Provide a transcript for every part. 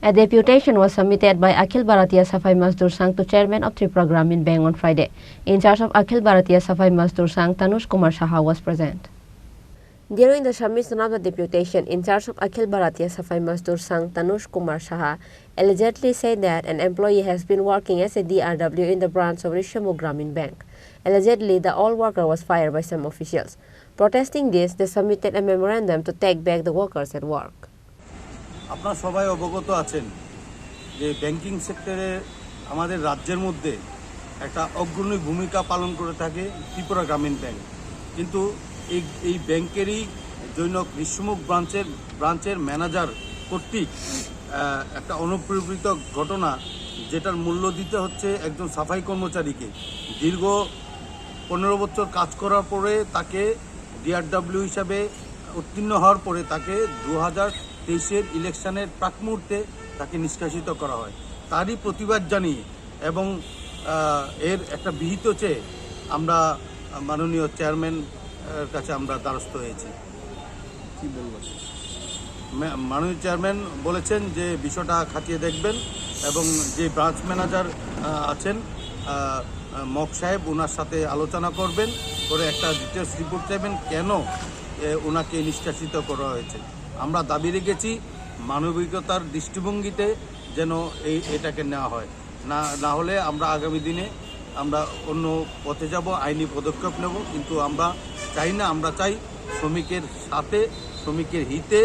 A deputation was submitted by Akhil Bharatiya Safai Mazdoor Sangh to Chairman of Tripura Gramin Bank on Friday. In charge of Akhil Bharatiya Safai Mazdoor Sangh, Tanush Kumar Saha was present. During the submission of the deputation, in charge of Akhil Bharatiya Safai Mazdoor Sangh, Tanush Kumar Saha, allegedly said that an employee has been working as a DRW in the branch of Rishamu Gramin Bank. Allegedly, the old worker was fired by some officials. Protesting this, they submitted a memorandum to take back the workers at work. আপনারা সবাই অবগত আছেন যে banking সেক্টরে আমাদের রাজ্যের মধ্যে একটা অগ্রণী ভূমিকা পালন করে থাকে ত্রিপুরা গ্রামীণ ব্যাংক, কিন্তু এই ব্যাংকেরই জৈনক ঋষিমুখ ব্রাঞ্চের ম্যানেজার কর্তৃক একটা অনুপ্রেরিত ঘটনা, যেটার মূল্য দিতে হচ্ছে একজন সাফাই কর্মচারীকে। দীর্ঘ 15 বছর কাজ করার পরে তাকে ডিআরডব্লিউ হিসাবে উত্তীর্ণ হওয়ার পরে তাকে 2023-এর ইলেকশনের প্রাক মুহূর্তে তাকে নিষ্কাশিত করা হয়। তারই প্রতিবাদ জানিয়ে এবং এর একটা বিহিত চেয়ে আমরা মাননীয় চেয়ারম্যান কাছে আমরা দ্বারস্থ হয়েছি। কি বলবো, মাননীয় চেয়ারম্যান বলেছেন যে বিষয়টা খতিয়ে দেখবেন এবং যে ব্রাঞ্চ ম্যানেজার আছেন মক সাহেব ওনার সাথে আলোচনা করবেন, করে একটা ডিটেলস রিপোর্ট চাইবেন কেন ওনাকে নিষ্কাশিত করা হয়েছে। আমরা দাবি রেখেছি মানবিকতার দৃষ্টিভঙ্গিতে যেন এটাকে নেওয়া হয়, না হলে আমরা আগামী দিনে আমরা অন্য পথে যাব, আইনি পদক্ষেপ নেব। কিন্তু আমরা চাই না, আমরা চাই শ্রমিকের সাথে শ্রমিকের হিতে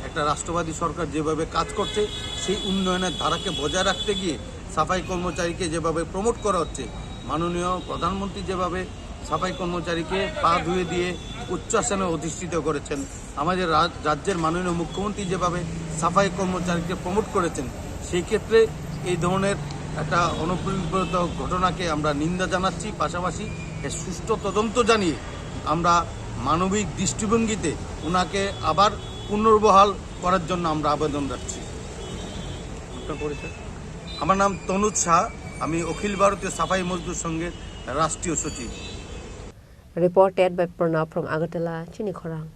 একটা রাষ্ট্রবাদী সরকার যেভাবে কাজ করছে সেই উন্নয়নের ধারাকে বজায় রাখতে গিয়ে সাফাই কর্মচারীকে যেভাবে প্রমোট করা হচ্ছে, মাননীয় প্রধানমন্ত্রী যেভাবে সাফাই কর্মচারীকে পা ধুয়ে দিয়ে উচ্চাসনে অধিষ্ঠিত করেছেন, আমাদের রাজ্যের মাননীয় মুখ্যমন্ত্রী যেভাবে সাফাই কর্মচারীকে প্রমোট করেছেন, সেই ক্ষেত্রে এই ধরনের একটা অনুপ্রেরিত ঘটনাকে আমরা নিন্দা জানাচ্ছি। পাশাপাশি এর সুষ্ঠু তদন্ত জানিয়ে আমরা মানবিক দৃষ্টিভঙ্গিতে ওনাকে আবার পুনর্বহাল করার জন্য আমরা আবেদন রাখছি। আমার নাম তনুজ শাহ, আমি অখিল ভারতীয় সাফাই মজদুর সংঘের রাষ্ট্রীয় সচিব। Reported by Pranav from Agartala, Chini, Khorang.